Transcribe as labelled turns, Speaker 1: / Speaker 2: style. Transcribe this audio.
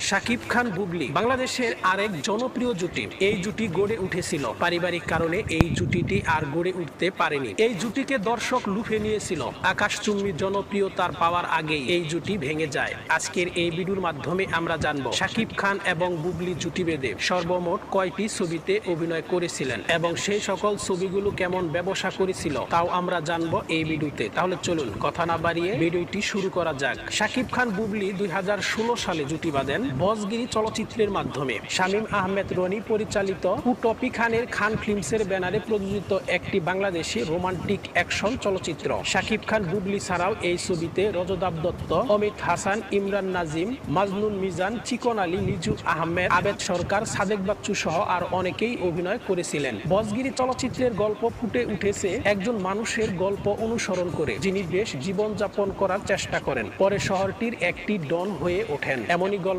Speaker 1: শাকিব খান বুবলি বাংলাদেশের আরেক জনপ্রিয় জুটি। এই জুটি গড়ে উঠেছিল পারিবারিক কারণে। এই জুটিটি আর গড়ে উঠতে পারেনি। এই জুটিকে দর্শক লুফে নিয়েছিল। আকাশচুম্বী জনপ্রিয়তার পাওয়ার আগেই এই জুটি ভেঙে যায়। আজকের এই ভিডিওর মাধ্যমে আমরা জানবো শাকিব খান এবং বুবলি জুটি বেঁধে সর্বমোট কয়টি ছবিতে অভিনয় করেছিলেন এবং সেই সকল ছবিগুলো কেমন ব্যবসা করেছিল তাও আমরা জানবো এই ভিডিওতে। তাহলে চলুন কথা না বাড়িয়ে ভিডিওটি শুরু করা যাক। শাকিব খান বুবলি 2016 সালে জুটি বাঁধেন বসগিরি চলচ্চিত্রের মাধ্যমে। শামীম আহমেদ রনি পরিচালিত টপি খানের খান ফিল্মসের ব্যানারে প্রযোজিত একটি বাংলাদেশি রোমান্টিক অ্যাকশন চলচ্চিত্র। শাকিব খান বুবলি ছাড়াও এই ছবিতে রজতাভ দত্ত, অমিত হাসান, ইমরান নাজিম, মাজনুন মিজান, চিকন আলী, নিজু আহমেদ, আবেদ সরকার, সাদেক বাচ্চু সহ আর অনেকেই অভিনয় করেছিলেন। বসগিরি চলচ্চিত্রের গল্প ফুটে উঠেছে একজন মানুষের গল্প অনুসরণ করে, যিনি বেশ জীবনযাপন করার চেষ্টা করেন, পরে শহরটির একটি ডন হয়ে ওঠেন। এমনই গল্প